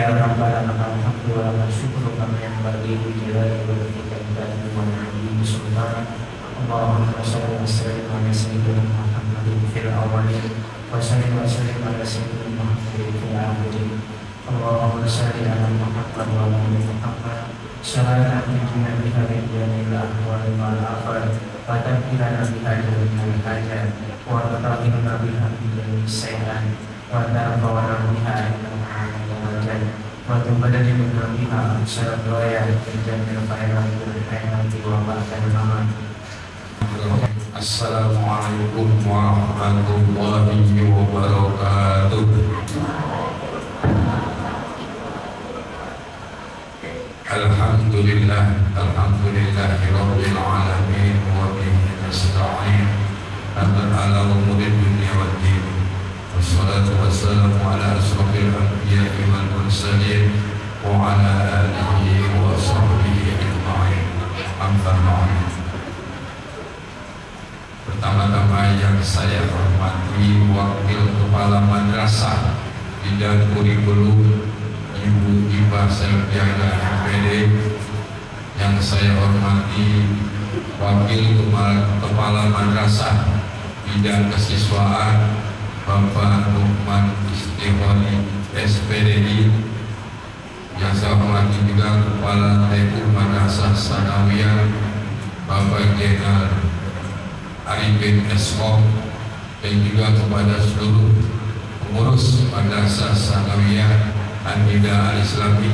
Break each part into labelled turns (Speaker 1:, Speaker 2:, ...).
Speaker 1: Ya Rabbana lakal hamdu wa lakal syukru kama yanbaghi li jalali wajhika wa li sultanik. Allahumma shalli wa sallim ala sayyidina Muhammadin fil awwalin wa sallim wa sallim ala sayyidina Muhammadin fil akhirin. Allahumma shalli ala Muhammad wa ala ali Muhammad. Salatan tunjina biha ila ahwal wal afat wa taqina biha min hajat wa tataqina biha min sayyi'at wa tarfa'una biha waktu pada di beberapa syarat doa dan khairan wa barakatuh.
Speaker 2: Assalamualaikum warahmatullahi wabarakatuh. Alhamdulillahirabbil alamin wa bihi nasta'in ala umuri dunya waddin. Wassalatu wassalamu ala asrofil anbiya'i wal mursalin wa ala alihi wa sahbihi ajma'in. Amma ba'd. Pertama-tama yang saya hormati Wakil Kepala Madrasah Bidang Kurikulum Ibu Iba Selviana MPD, yang saya hormati Wakil Kepala Madrasah Bidang Kesiswaan Bapak Nukman Istighfari SPDI, yang saya hormati juga Kepala TU Madrasah Sanawiyah Bapak Jenderal Arifin Eskom, dan juga kepada seluruh pengurus Madrasah Sanawiyah An-Nida Al-Islami,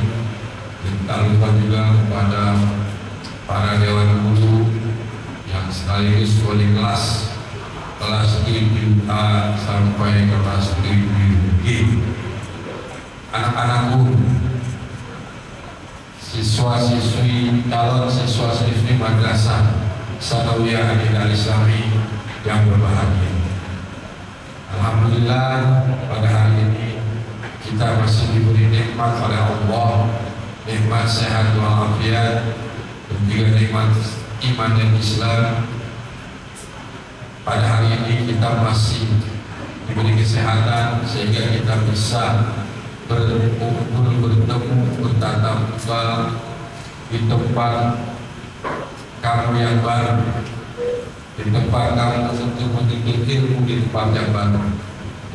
Speaker 2: dan tak lupa juga kepada para dewan guru yang sekaligus wali kelas 7A sampai kelas 7G, anak-anakku, siswa-siswi, calon siswa-siswi Madrasah Sanawiyah An-Nida Al-Islami yang berbahagia. Alhamdulillah, pada hari ini kita masih diberi nikmat oleh Allah, nikmat sehat walafiat, dan juga nikmat iman dan Islam. Pada hari ini kita masih diberi kesehatan sehingga kita bisa berkumpul, bertemu, bertatap muka di tempat kamu yang baru, di tempat kamu untuk menuntut ilmu di tempat yang baru,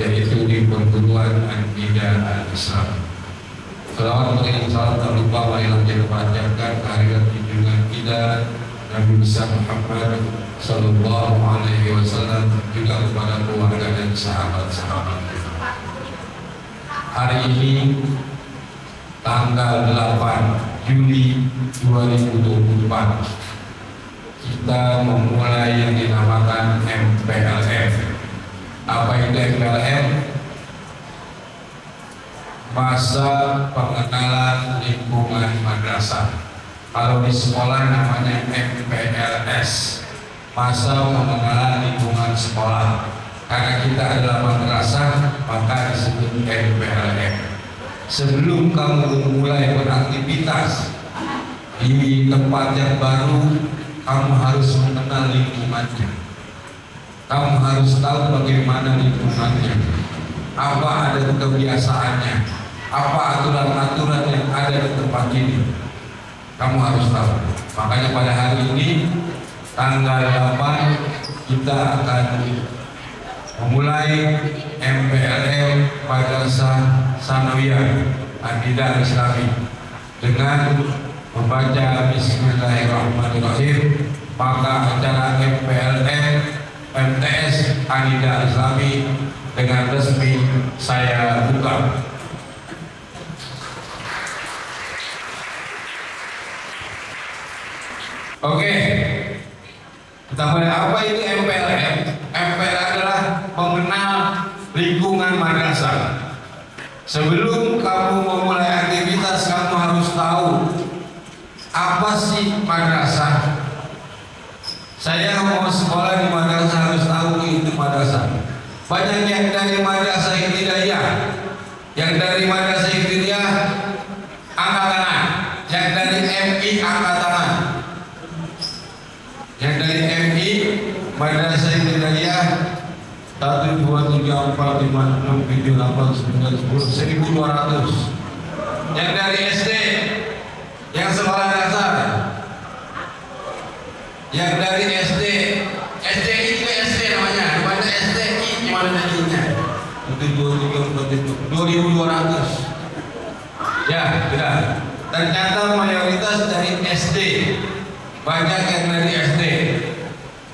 Speaker 2: yaitu di perguruan An-Nida Al-Islam. Salawat mengirim salam tak lupa marilah kita panjatkan kehadiran junjungan kita Nabi besar Muhammad Sallallahu Alaihi Wasallam, juga kepada keluarga dan sahabat-sahabat. Hari ini tanggal 8 Juli 2024 kita memulai yang dinamakan MPLM. Apa itu MPLM? Masa pengenalan lingkungan madrasah. Kalau di sekolah namanya MPLS, masa pengenalan lingkungan sekolah. Karena kita adalah madrasah, maka disebut MPLM. Sebelum kamu memulai beraktivitas di tempat yang baru, kamu harus mengenal lingkungannya. Kamu harus tahu bagaimana lingkungannya, apa ada kebiasaannya, apa aturan-aturan yang ada di tempat ini. Kamu harus tahu. Makanya pada hari ini tanggal 8 kita akan memulai MPLM Madrasah Sanawiyah An-Nida Al-Islami dengan membaca Bismillahirrahmanirrahim. Maka acara MPLM MTS An-Nida Al-Islami dengan resmi saya buka. Oke, kita mulai. Apa itu MPLM? MPLM adalah mengenal lingkungan madrasah. Sebelum kamu memulai aktivitas, kamu harus tahu apa sih madrasah. Saya mau sekolah di madrasah harus tahu itu madrasah. Banyak yang dari madrasah Ibtidaiyah, yang dari madrasah Ibtidaiyah angkat tangan, yang dari MI angkat tangan. Yang dari MI Madrasah Ibtidaiyah 1, 2, 3, 4, 5, 6, 7, 8, 9, 10, 1200. Yang dari SD, yang sekolah dasar, yang dari SD, SDI itu SD namanya, namanya SDI gimana nantinya? Itu 2.200. Ya, sudah. Ternyata mayoritas dari SD, banyak yang dari SD.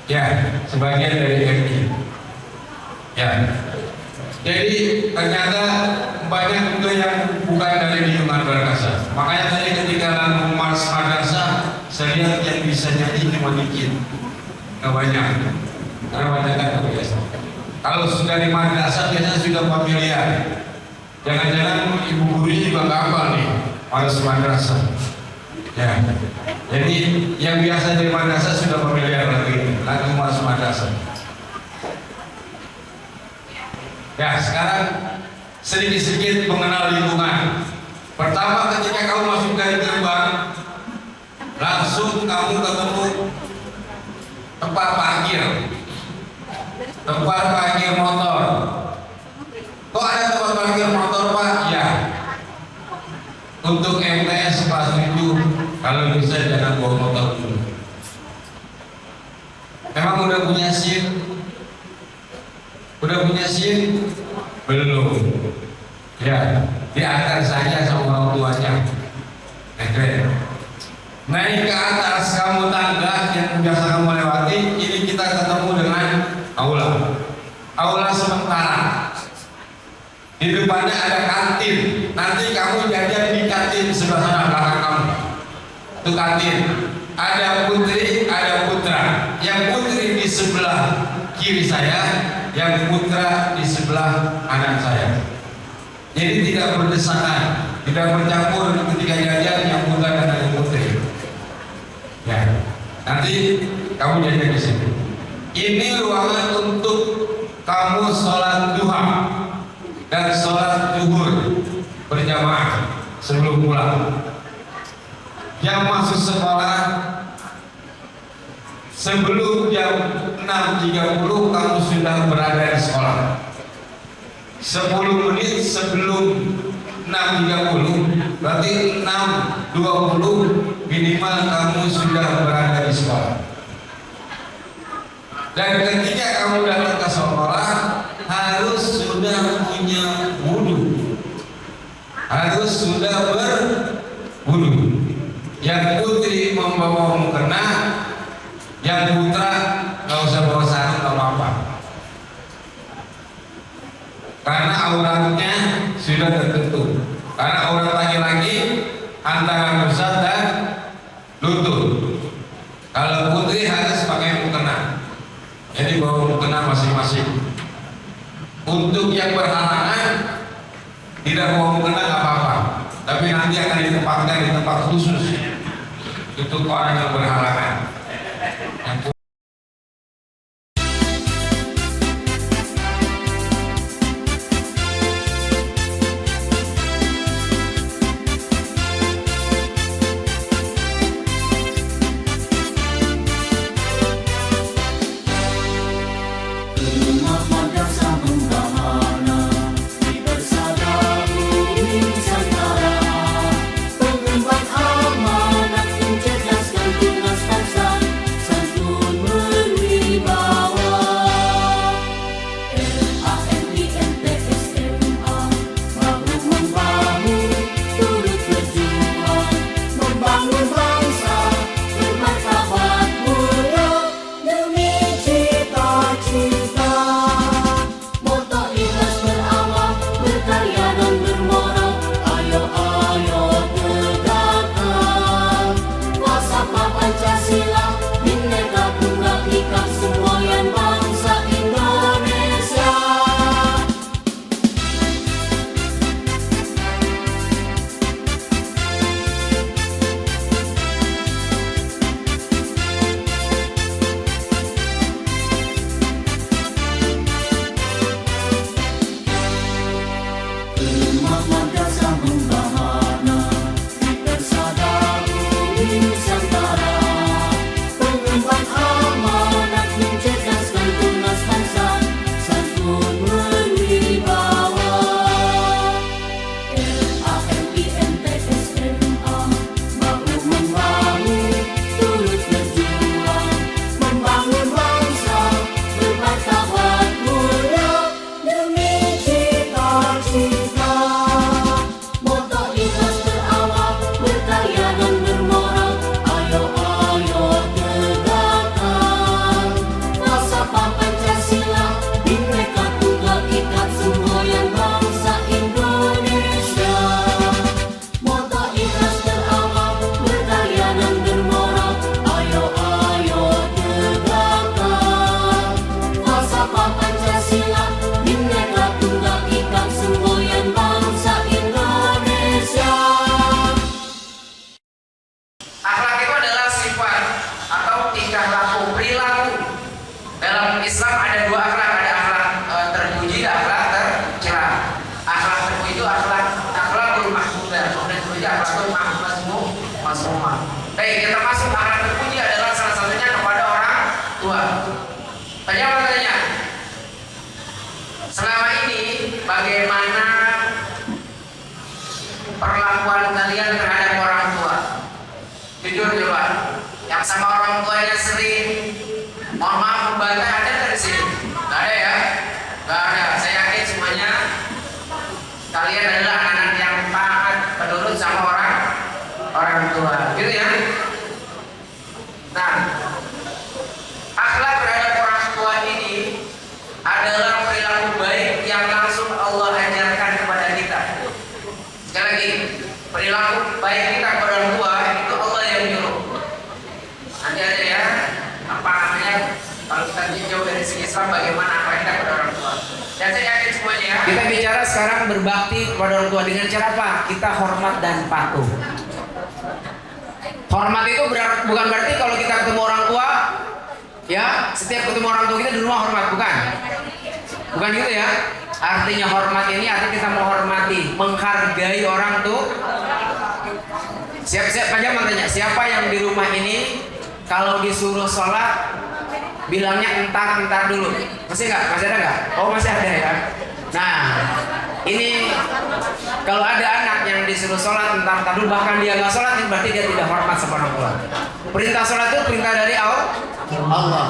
Speaker 2: Ya, sebagian dari MI. Ya. Jadi ternyata banyak juga yang bukan dari lingkungan madrasah. Makanya tadi ketika lagu Mars Madrasah, saya lihat yang bisa nyanyi cuma dikit, nggak banyak. Karena banyak kan biasa. Kalau sudah di madrasah biasanya sudah familiar. Jangan-jangan ibu guru juga nggak hafal nih Mars Madrasah. Ya. Jadi yang biasa di madrasah sudah familiar lagu Mars Madrasah. Ya, sekarang sedikit-sedikit mengenal lingkungan. Pertama, ketika kamu masuk dari gerbang, langsung kamu ketemu tempat parkir motor. Kok ada tempat parkir motor, Pak? Ya, untuk MTS kelas 7, kalau bisa jangan bawa motor dulu. Emang udah punya SIM? Udah punya SIM? Belum. Ya, diantar saja sama orang tuanya. Naik ke atas kamu tangga yang biasa kamu lewati. Ini kita ketemu dengan aula sementara. Di depannya ada kantin. Nanti kamu jajan di kantin sebelah sana belakang kamu. Itu kantin. Ada putri, ada putra. Yang putri di sebelah kiri saya, yang putra di sebelah kanan saya. Jadi tidak berdesakan, tidak bercampur ketika jajan yang putra dan yang putri. Ya, nanti kamu jajan di sini. Ini ruangan untuk kamu sholat duha dan sholat zuhur berjamaah sebelum pulang. Yang masuk sekolah sebelum jam 6.30 kamu sudah berada di sekolah. 10 menit sebelum 6.30, berarti 6.20 minimal kamu sudah berada di sekolah. Dan ketika kamu datang ke sekolah harus sudah punya wudu, harus sudah berwudu. Yang putri membawa mukena, yang putra nggak usah bawa sarung, nggak apa-apa. Karena auratnya sudah tertentu. Karena aurat laki-laki antara pusat dan lutut. Kalau putri harus pakai mukena. Jadi bawa mukena masing-masing. Untuk yang berhalangan tidak bawa mukena nggak apa-apa. Tapi nanti akan ditempatkan di tempat khusus untuk orang yang berhalangan.
Speaker 3: Pengembang amanat mencerdaskan tunas bangsa. Islam ada dua akhlak, ada akhlak terpuji dan akhlak tercela. Akhlak terpuji itu akhlakul mahmudah, kemudian terpuji akhlakul mazmumah. Baik, yang termasuk akhlak terpuji adalah salah satunya kepada orang tua. Tanya apa tanya? Selama ini bagaimana perlakuan kalian terhadap orang tua? Jujur coba. Yang sama orang tuanya sering mohon maaf membantai, ada nggak di sini? Nggak ada ya? Nggak ada. Saya yakin semuanya kalian adalah anak-anak yang taat penurut sama orang tua, gitu ya. Nah, akhlak terhadap orang tua ini adalah perilaku baik yang langsung Allah ajarkan kepada kita. Sekali lagi, perilaku baik kita kepada orang tua itu Allah yang nyuruh. Nanti aja ya, apa namanya, kalau kita jauh dari segi Islam bagaimana akhlak kita kepada orang tua. Dan saya yakin semuanya ya. Kita bicara sekarang berbakti kepada orang tua dengan cara apa? Kita hormat dan patuh. Hormat itu bukan berarti kalau kita ketemu orang tua, ya setiap ketemu orang tua kita di rumah hormat, bukan gitu ya. Artinya hormat ini artinya kita menghormati, menghargai orang tuh. Siap-siap aja tanya, siapa yang di rumah ini kalau disuruh sholat bilangnya entar dulu? Masih nggak? Masih ada nggak? Oh masih ada ya. Nah ini kalau ada anak yang disuruh sholat entar dulu, bahkan dia nggak sholat, berarti dia tidak hormat sama orang tua. Perintah sholat itu perintah dari Allah.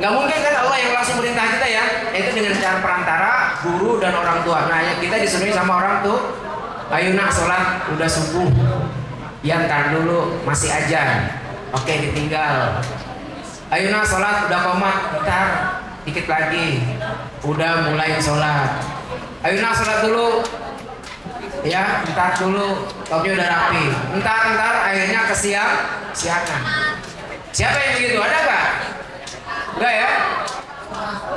Speaker 3: Nggak mungkin kan Allah yang langsung perintah kita ya, itu dengan cara perantara guru dan orang tua. Nah kita disuruh sama orang tuh, ayo nak sholat udah subuh, ya ntar dulu masih ajan, oke ditinggal. Ayo nak sholat udah komat, ntar dikit lagi, udah mulai sholat. Ayo nak sholat dulu, ya ntar dulu, topnya udah rapi. Ntar akhirnya kesiangan. Siapa yang begitu? Ada nggak? Enggak ya?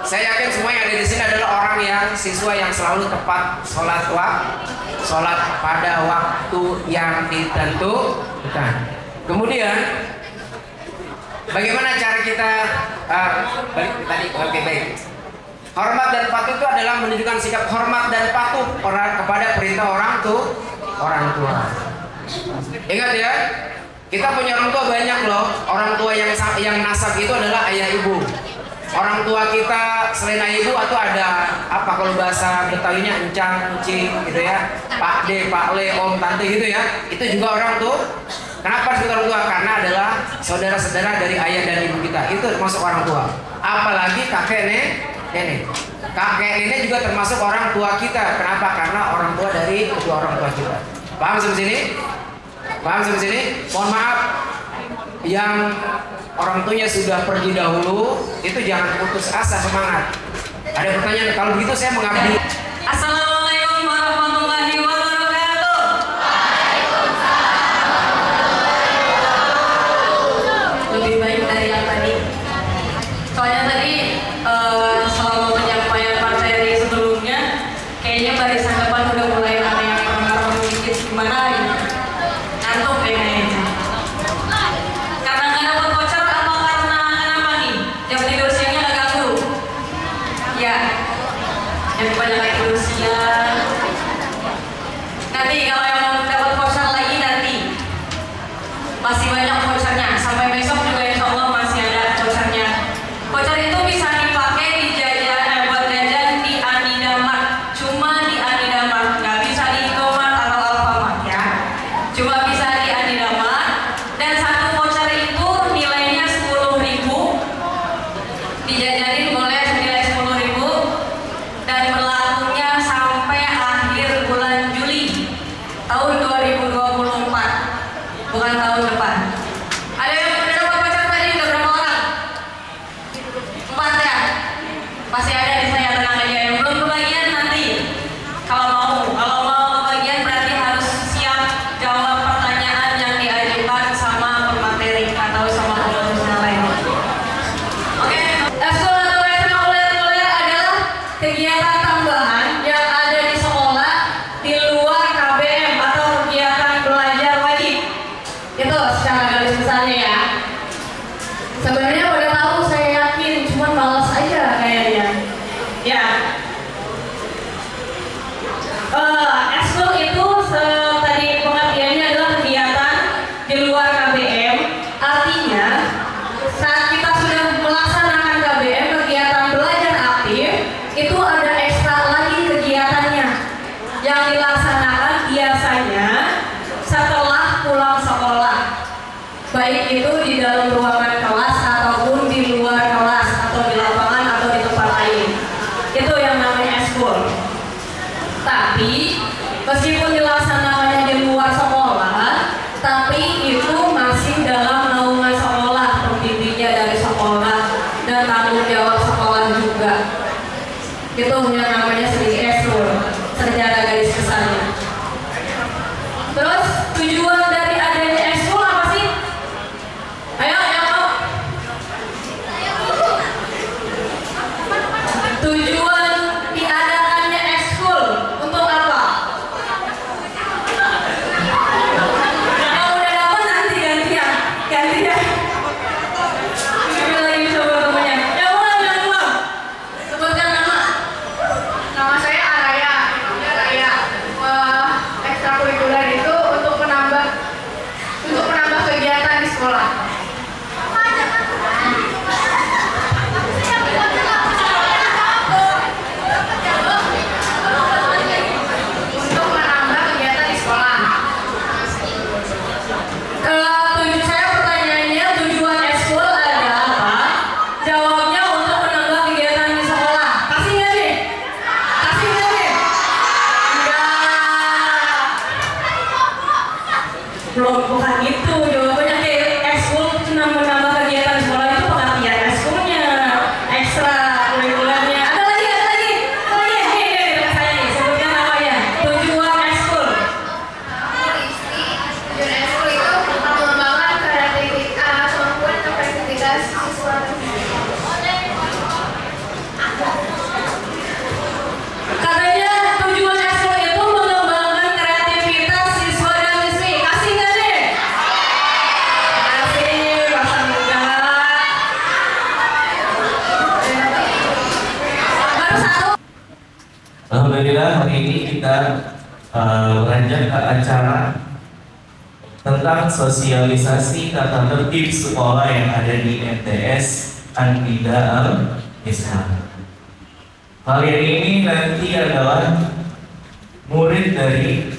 Speaker 3: Saya yakin semua yang ada di sini adalah orang yang siswa yang selalu tepat sholat pada waktu yang ditentukan. Kemudian bagaimana cara kita balik tadi? Oke, baik. Hormat dan patuh itu adalah menunjukkan sikap hormat dan patuh kepada perintah orang tua. Ingat ya, kita punya orang tua banyak loh. Orang tua yang nasab itu adalah ayah ibu. Orang tua kita selain ayah ibu atau ada apa kalau bahasa Betawinya encang, encing gitu ya, Pak D, Pak Le, Om, Tante gitu ya. Itu juga orang tuh. Kenapa disebut orang tua? Karena adalah saudara-saudara dari ayah dan ibu kita. Itu termasuk orang tua. Apalagi kakek nenek. Kakek nenek juga termasuk orang tua kita. Kenapa? Karena orang tua dari kedua orang tua kita. Paham sampai sini? Mohon maaf yang orang tuanya sudah pergi dahulu, itu jangan putus asa, semangat. Ada pertanyaan, kalau begitu saya mengabdi.
Speaker 4: Assalamualaikum warahmatullahi wabarakatuh. Lebih baik dari yang tadi. Soalnya tadi selama penyampaian materi sebelumnya, kayaknya barisan depan udah mulai ada yang ngomong dikit gimana gitu. Ngantuk deh kayaknya. Karena nggak dapat voucher atau karena kenapa nih? Jam tidur siangnya nggak ganggu? Ya, yang banyak tidur siang. Nanti kalau yang mau dapat voucher lagi nanti masih banyak vouchernya. Sampai besok juga insya Allah masih ada vouchernya. Voucher itu bisa dipakai di jajan, buat jajan di Anidamart. Cuma di Anidamart, nggak bisa di Indomart atau Alfamart ya. Cuma bisa di Anidamart. Dan satu voucher itu nilainya 10.000. Dijajanin boleh senilai 10.000 dan berlakunya sampai akhir bulan Juli tahun 2024, bukan tahun depan. Ada yang udah dapat voucher tadi? Udah berapa orang? 4 ya? Masih ada di saya, tenang aja. Yang belum kebagian nanti kalau mau kebagian berarti harus siap jawab pertanyaan yang diajukan sama pemateri atau sama pengurus yang lain. Oke, ekskul reguler adalah kegiatan tambahan yang ada di sekolah di luar KBM atau kegiatan belajar wajib. Itu secara garis besarnya ya. Sebenarnya udah tahu, saya yakin, cuman kalau Ya. Ekskul itu tadi pengertiannya adalah kegiatan di luar KBM. Artinya saat kita sudah melaksanakan KBM, kegiatan belajar aktif, itu ada ekstra lagi kegiatannya yang dilaksanakan biasanya setelah pulang sekolah, baik itu di dalam ruangan kelas ataupun di luar kelas atau di lapangan atau di tempat lain. Itu yang namanya ekskul. Tapi meskipun dilaksanakannya di luar sekolah, tapi itu masih dalam naungan sekolah, pembimbingnya dari sekolah dan tanggung jawab sekolah juga. Itu yang namanya sedikit ekskul secara garis besarnya. Terus tujuan dari adanya ekskul apa sih? Ayo, tujuan diadakannya ekskul untuk apa? Kalau udah dapat nanti gantian. Ini lagi coba temennya. Ya ulang. Sebutkan nama.
Speaker 5: Nama saya Araya. Ekstrakurikuler itu untuk menambah kegiatan di sekolah. Untuk menambah kegiatan di sekolah.
Speaker 4: Saya pertanyaannya tujuan ekskul ada apa? Jawabnya untuk menambah kegiatan di sekolah. Kasih nggak deh? Enggak. Belum, bukan itu jawabannya. Kayak ekskul cuma menambah kegiatan di sekolah, itu pengertian ekskulnya, ekstra kurikulernya. Ada lagi. Nih, saya nih, sebutkan namanya. Tujuan ekskul.
Speaker 5: Tujuan ekskul itu mengembangkan kreativitas, kemampuan atau kreativitas siswa.
Speaker 4: Katanya tujuan ekskul itu mengembangkan kreativitas siswa dan siswi. Kasih nggak deh? Kasih, masa enggak? Baru satu.
Speaker 1: Alhamdulillah hari ini kita beranjak ke acara tentang sosialisasi tata tertib sekolah yang ada di MTS Anida Al-Islam. Kalian ini nanti adalah murid dari,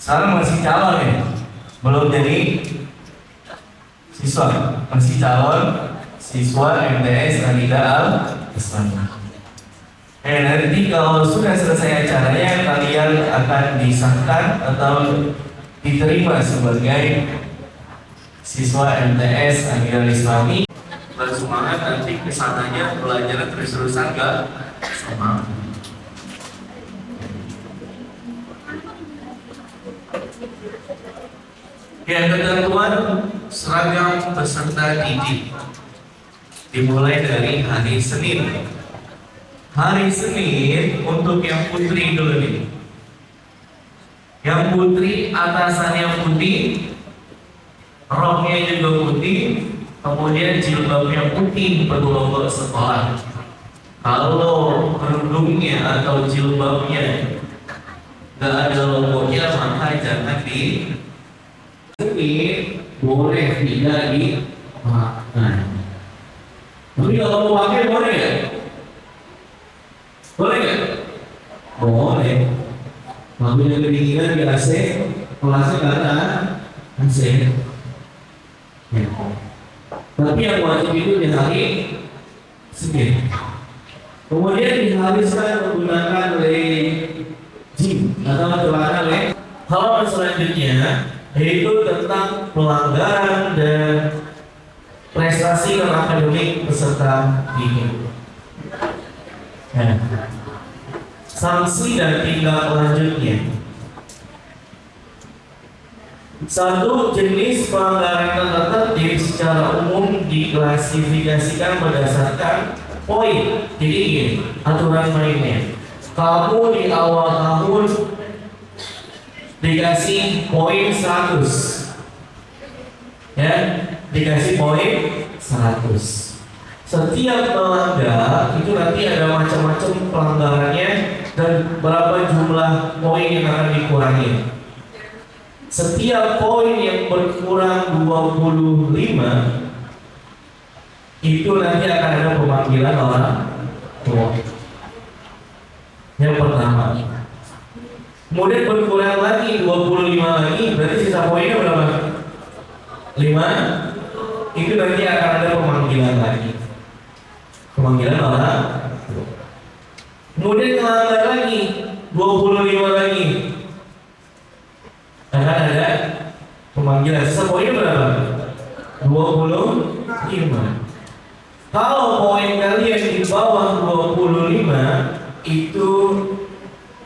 Speaker 1: sekarang masih calon ya, belum jadi siswa, masih calon siswa MTS Anida Al-Islam. Nanti kalau sudah selesai acaranya, kalian akan disahkan atau diterima sebagai siswa MTS Anida Islami. Bersemangat nanti kesananya belajar terus-terusan gak sama. Ya, ketentuan seragam peserta didik dimulai dari hari Senin. Hari Senin untuk yang putri dulu nih. Yang putri atasannya putih, roknya juga putih, kemudian jilbabnya putih berlogo sekolah. Kalau kerudungnya atau jilbabnya nggak ada logonya, maka jangan di ini boleh tidak dimakan. Tapi kalau mau pakai boleh ya? Boleh nggak? Boleh. Mobilnya kedinginan di AC, kelasnya nggak ada AC. Ya. Tapi yang wajib itu di hari Senin. Kemudian diharuskan menggunakan legging atau celana legging. Halaman selanjutnya yaitu tentang pelanggaran dan prestasi akademik peserta didik. Sanksi dan tindak lanjutnya. Satu, jenis pelanggaran tata tertib secara umum diklasifikasikan berdasarkan poin. Jadi gini, aturan mainnya. Kamu di awal tahun dikasih poin 100, ya, dikasih poin 100. Setiap melanggar itu nanti ada macam-macam pelanggarannya dan berapa jumlah poin yang akan dikurangi. Setiap poin yang berkurang 25 itu nanti akan ada pemanggilan orang tua. Yang pertama. Kemudian berkurang lagi 25 lagi, berarti sisa poinnya berapa? 5. Itu nanti akan ada pemanggilan lagi. Pemanggilan orang tua. Kemudian melanggar lagi 25 lagi. Akan ada pemanggilan. Sisa poinnya berapa? 25. Kalau poin kalian di bawah 25 itu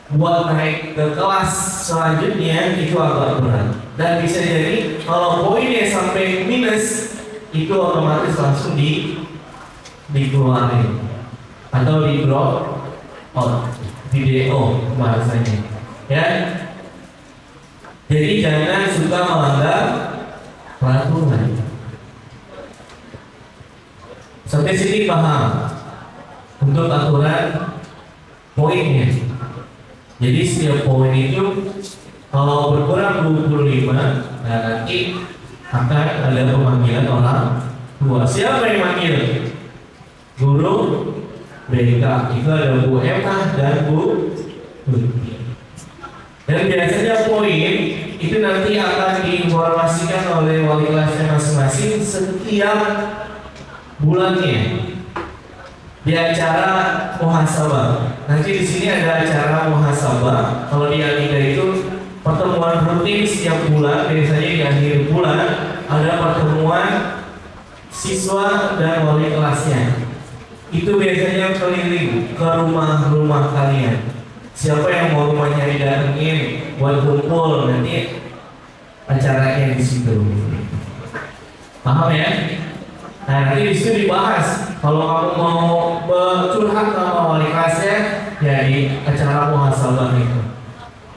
Speaker 1: buat naik ke kelas selanjutnya itu agak berat. Dan bisa jadi kalau poinnya sampai minus itu otomatis langsung dikeluarin atau di drop out, di DO bahasanya. Ya. Jadi jangan suka melanggar peraturan. Sampai sini paham untuk aturan poinnya. Jadi setiap poin itu kalau berkurang 25, nah nanti akan ada pemanggilan orang tua. Siapa yang manggil? Guru BK. Itu ada Bu Emma dan Bu Tuti. Dan biasanya poin itu nanti akan diinformasikan oleh wali kelasnya masing-masing setiap bulannya di acara muhasabah. Nanti di sini ada acara muhasabah. Kalau di Alida itu pertemuan rutin setiap bulan, biasanya di akhir bulan ada pertemuan siswa dan wali kelasnya. Itu biasanya keliling ke rumah-rumah kalian. Siapa yang mau rumahnya didatengin buat kumpul, nanti acaranya di situ. Paham ya? Nah, nanti di situ dibahas. Kalau kamu mau curhat sama wali kelasnya, ya di acara muhasabah itu.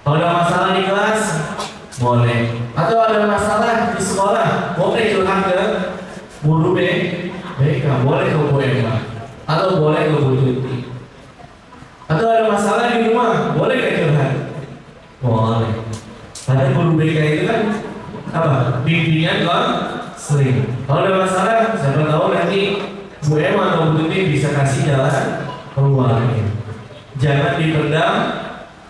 Speaker 1: Kalau ada masalah di kelas, boleh. Atau ada masalah di sekolah, boleh curhat ke guru BK, boleh ke Bu Emma, atau boleh ke Bu Tuti. Atau ada masalah di rumah, boleh nggak curhat? Boleh. Karena guru BK itu kan apa? Bimbingan konseling. Kalau ada masalah, siapa tahu nanti Bu Emma atau Bu Tuti bisa kasih jalan keluarnya. Jangan dipendam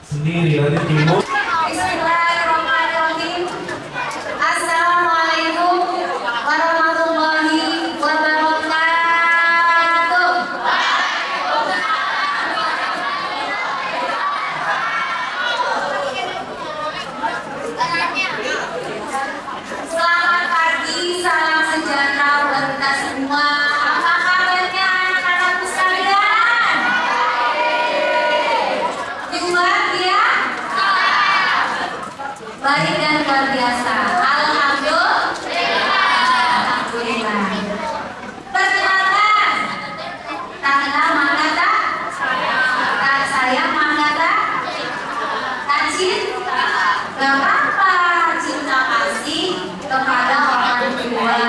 Speaker 1: sendiri, nanti timbul.
Speaker 5: Bismillahirrahmanirrahim. Assalamualaikum warahmatullahi wabarakatuh. Selamat pagi, salam sejahtera buat kita semua. Apa kabarnya anak-anakku sekalian? Dibuat ya? Baik dan luar biasa. Alhamdulillah. Perkenalkan, tak kenal maka tak sayang maka tak cinta. Gak apa-apa, cinta kasih kepada orang tua,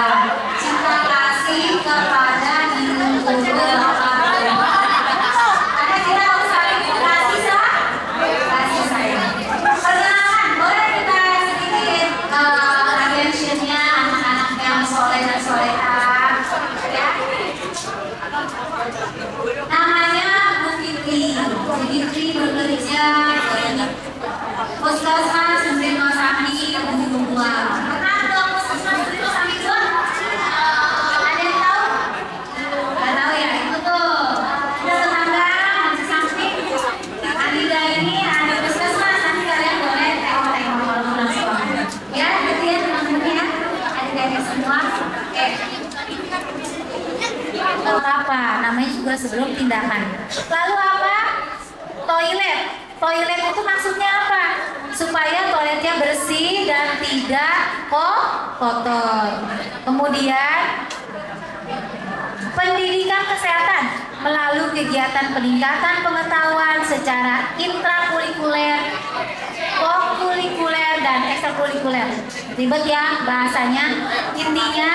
Speaker 5: cinta kasih kepada ibu bapak tua. Karena kita harus saling kasih sayang. Perkenalkan, boleh kita sedikit attention-nya anak-anak yang soleh dan soleha, ya. Namanya Bu Fitri. Bu Fitri bekerja di Puskesmas Negeri Nusantara Kedua. Pernah dong Puskesmas Negeri Nusantara? Ada yang tahu? Nggak tahu ya, itu tuh tetangga di samping Alida ini ada puskesmas. Nanti kalian boleh tengok-tengok kalau pulang sekolah. Ya, gitu ya teman-teman ya, adik-adik semua. Oke. Lalu apa? Namanya juga sebelum tindakan. Lalu apa? Toilet. Toilet itu maksudnya apa? Supaya toiletnya bersih dan tidak kotor. Kemudian pendidikan kesehatan melalui kegiatan peningkatan pengetahuan secara intrakurikuler, kokurikuler, dan ekstrakurikuler ekstrakurikuler. Ribet ya bahasanya. Intinya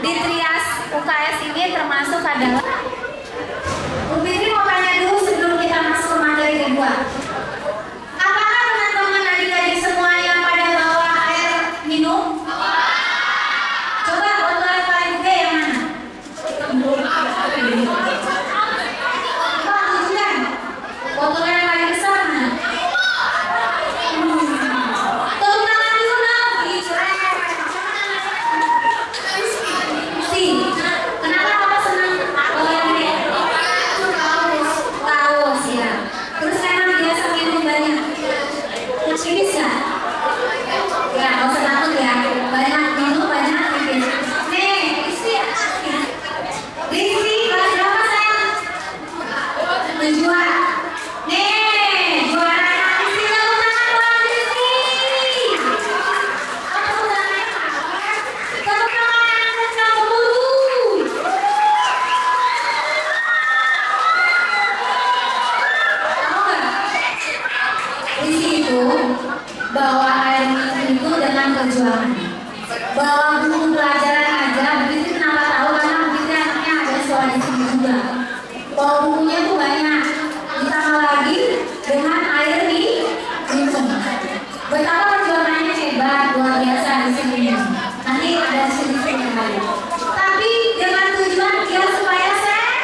Speaker 5: di Trias UKS ini termasuk adalah Bu Fitri mau tanya dulu sebelum kita masuk ke materi kedua. Apakah teman-teman adik-adik semuanya pada bawa air minum? Coba botol yang paling gede yang mana? Coba tunjukkan. Botol yang paling besar mana? Tepuk tangan dulu dong. Rizky, kenapa kamu senang botol yang gede? Taus ya. Terus karena biasa minum banyak. Ini bisa? Ya, nggak usah takut ya. Banyak minum, banyak pipis. Nih, Rizky. Rizky, kelas berapa sayang? Menjuara. Nih, juaranya Rizky. Tepuk tangan buat Rizky. Tepuk tangan. Tepuk tangan yang kencang dulu. Tahu nggak? Rizky itu bawa air minum itu dengan perjuangan. Bawa buku pelajaran aja, begitu kenapa tahu karena begitu anaknya ada sekolah di sini juga. Bawa bukunya tuh banyak, ditambah lagi dengan air di minum. Betapa perjuangannya hebat, luar biasa di sini. Nanti ada sini-sini kali. Tapi dengan tujuan dia supaya sehat.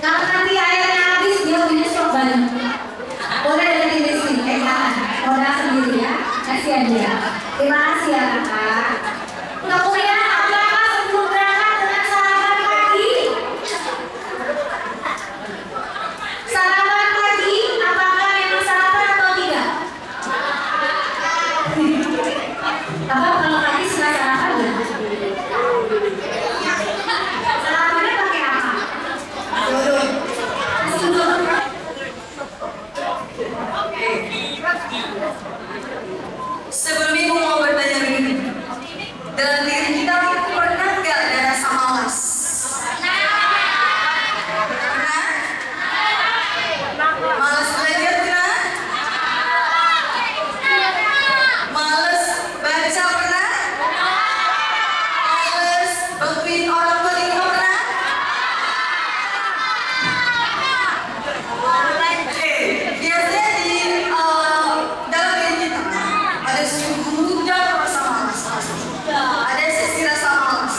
Speaker 5: Kalau nanti airnya habis dia punya stok banyak. Boleh dari Rizky, jangan modal sendiri ya, kasihan dia. Terima kasih ya kakak. Kemudian apakah sebelum berangkat dengan sarapan pagi? Sarapan pagi, apakah memang sarapan atau tidak? Apa kalau pagi suka sarapan ya? Sarapannya pakai apa? Duduk. Masih duduk.
Speaker 6: Sebelum ibu mau bertanya begini, dalam diri kita pernah nggak ada rasa malas? Pernah? Malas belajar pernah? Malas baca pernah? Malas bantuin orang tua di rumah pernah? Biasanya di dalam diri kita ada sejuta rasa malas, ada sisi rasa malas,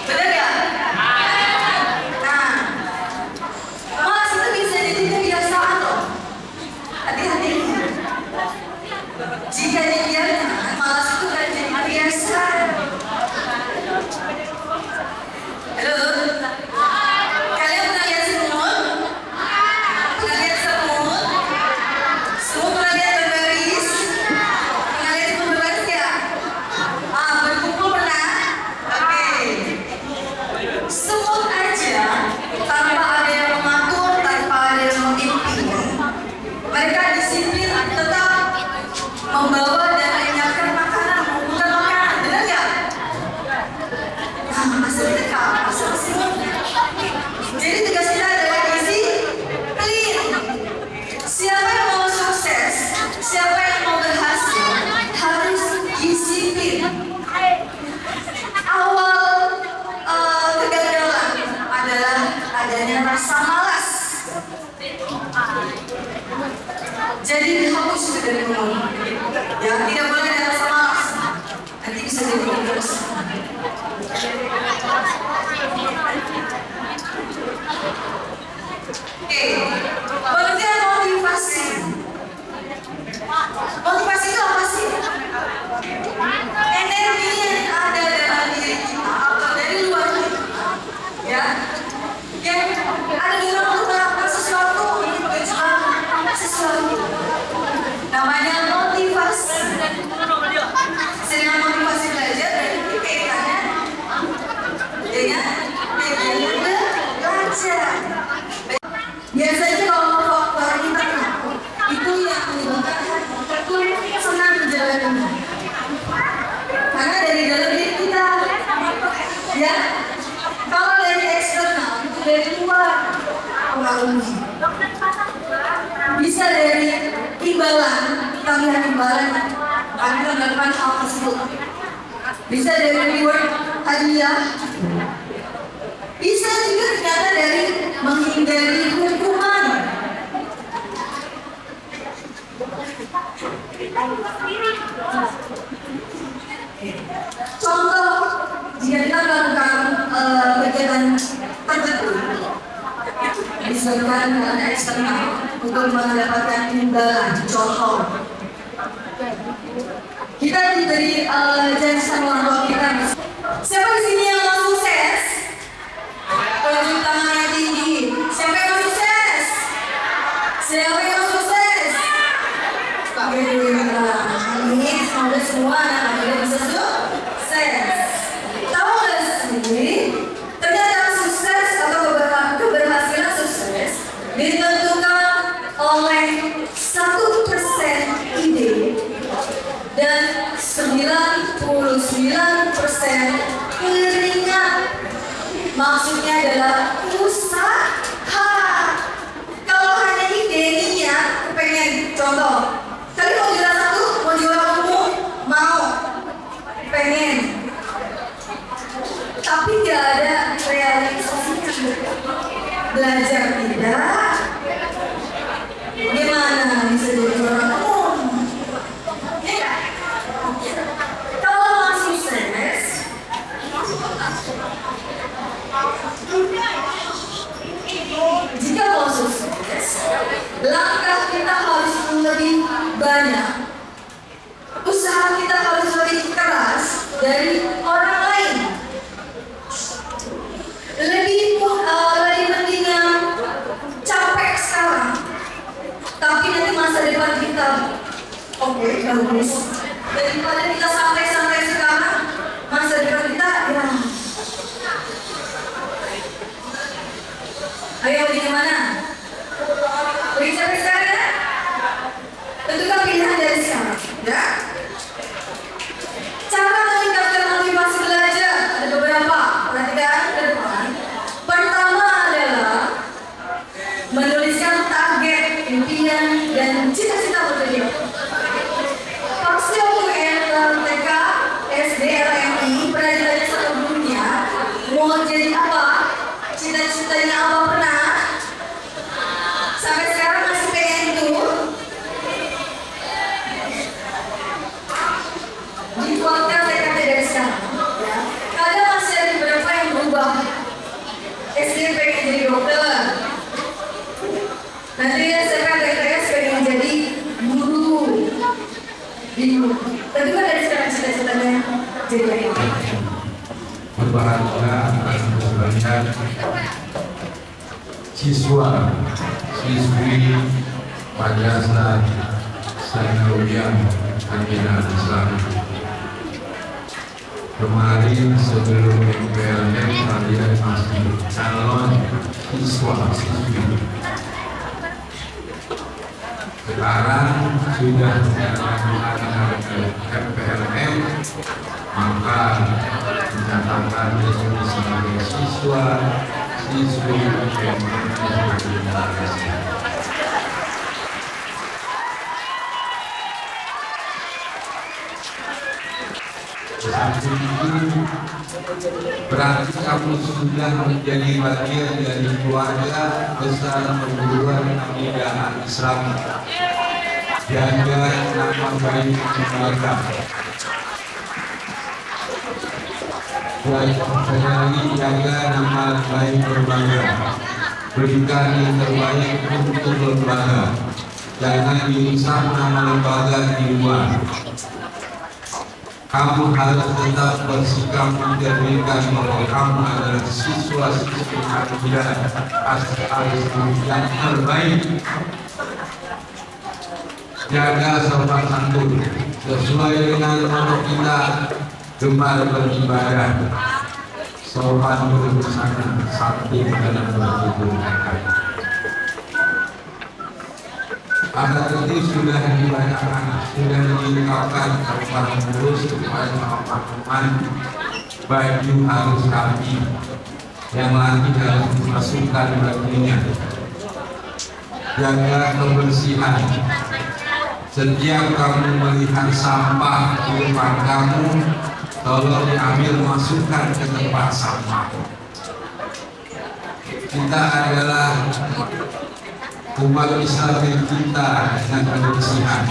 Speaker 6: benar ya? Nah, malas itu bisa jadi kebiasaan loh. Hati-hati. Jika dibiarkan, malas itu akan jadi kebiasaan. Halo, kalian pernah lihat semut? Pernah lihat semut? Semut pernah lihat berbaris? Pernah lihat semut berbaris ya? Berkumpul pernah? Oke. Semut aja tanpa ada yang mengatur, tanpa ada yang memimpin, mereka disiplin tetap membawa dan menyiapkan makanan, bukan makanan, benar nggak? Nah, asal kita asal semut. Jadi tugas kita adalah disiplin. Siapa yang mau sukses, siapa yang mau berhasil, harus disiplin. Awal kegagalan adalah adanya rasa malas. Jadi dihapus dari mulut. Ya, tidak boleh ada rasa malas. Nanti bisa jadi terus. Oke, pengertian motivasi. Motivasi itu apa sih? Energi yang ada dalam diri kita atau dari luar kita, ya, yang ada di dalam untuk melakukan sesuatu, untuk berjuang sesuatu. Namanya motivasi. Sedangkan motivasi belajar berarti kaitannya dengan metode belajar. Biasanya kalau faktor internal itu yang menyebabkan kita tuh senang menjalannya. Karena dari dalam diri kita, ya. Kalau dari eksternal itu dari luar pengaruhnya. Bisa dari imbalan kita lihat kembali kami melakukan hal tersebut. Bisa dari reward hadiah, bisa juga ternyata dari menghindari hukuman. Contoh, jika kita melakukan kegiatan tertentu disebabkan dengan eksternal untuk mendapatkan imbalan. Contoh, kita diberi janji sama orang tua kita. Siapa di sini yang mau sukses? Tunjuk tangannya tinggi. Siapa yang mau sukses? Siapa yang mau sukses? Pakai duit ini semoga semua anak-anak bisa sukses. Tahu nggak sih? Ternyata sukses atau keberhasilan sukses ditentukan oleh 1% ide dan 99% keringat. Maksudnya adalah usaha. Kalau hanya ide, niat, pengen, contoh, kali mau juara 1, mau juara umum, mau, pengen, tapi tidak ada realisasinya. Belajar tidak, gimana bisa jadi juara umum? Ya, kalau mau sukses, jika mau sukses, langkah kita harus lebih banyak. Usaha kita harus lebih keras dari orang lain. Lebih mendingan capek sekarang, tapi nanti masa depan kita oke, bagus. Daripada kita santai-santai sekarang, masa depan kita ya. Ayo bagaimana? Lebih capek sekarang ya? Tentukan pilihan dari sekarang, ya. Cara meningkatkan motivasi belajar ada beberapa. Perhatikan ke depan. Pertama adalah menuliskan target, impian, dan cita-cita bertujuan. Pasti waktu TK, SD, LMI pernah ditanya sama gurunya mau jadi apa, cita-citanya apa pernah? Sampai sekarang masih pengen itu. Dibuatkan TKT dari sekarang. Ya. Kadang masih ada beberapa yang berubah. SD pengen jadi dokter. Nanti SMP TKS pengen jadi guru. Tapi kan dari sekarang cita-citanya jadi apa?
Speaker 2: Berbahagia banyak siswa siswi Madrasah Sanawiyah Al-Bina Islam. Kemarin sebelum MPLM kalian masih calon siswa siswi. Sekarang sudah menjalankan MPLM, maka dinyatakan sebagai siswa siswi berarti kamu sudah menjadi bagian dari keluarga besar perguruan kebudayaan Islam. Jaga nama baik keluarga. Sekali lagi jaga nama baik lembaga. Berikan yang terbaik untuk lembaga. Jangan diusap nama lembaga di luar. Kamu harus tetap bersikap menjadikan bahwa kamu adalah siswa-siswi muda yang terbaik. Jaga sopan santun sesuai dengan pondok kita, gemar beribadah, sopan berbusana, sakti dalam bertutur. Agar ini sudah dibacakan, sudah diungkapkan kepada pengurus, kepada teman-teman. Baju harus rapi, yang lagi harus dimasukkan bajunya. Jaga kebersihan, Setiap kamu melihat sampah di depan kamu, tolong diambil, masukkan ke tempat sampah. Kita adalah umat Islam yang cinta dengan kebersihan.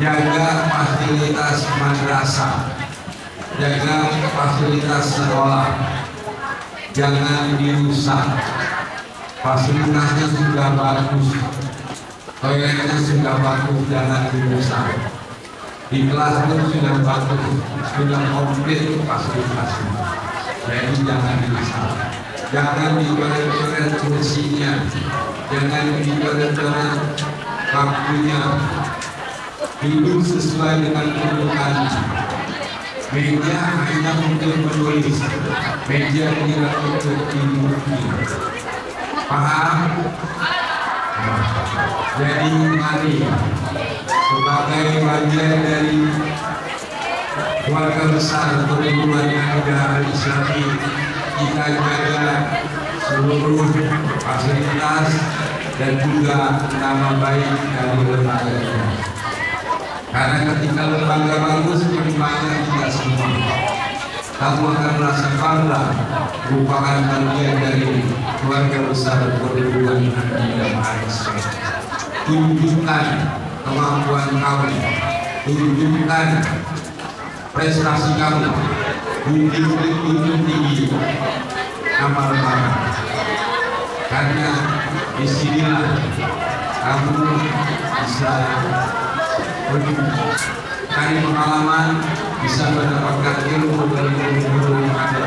Speaker 2: Jaga fasilitas madrasah, jaga fasilitas sekolah, jangan dirusak. Fasilitasnya sudah bagus, toiletnya sudah bagus, jangan dirusak. Di kelas pun sudah bagus, sudah komplit fasilitasnya, jadi jangan dirusak. Jangan dicoret-coret kursinya, jangan dicoret-coret waktunya. Hidup sesuai dengan kedudukan. Meja hanya untuk menulis, meja tidak untuk tidur. Paham? Jadi mari sebagai bagian dari keluarga besar perguruan agama Islami, kita jaga seluruh fasilitas dan juga nama baik dari lembaga ini. Karena ketika lembaga bagus, perkembangan kita semua. Kamu akan merasa bangga merupakan bagian dari keluarga besar perguruan agama Islam. Tunjukkan kemampuan kamu, tunjukkan prestasi kamu, junjung tinggi nama lembaga. Karena disinilah kamu bisa dari pengalaman, bisa mendapatkan ilmu dari guru-guru yang ada.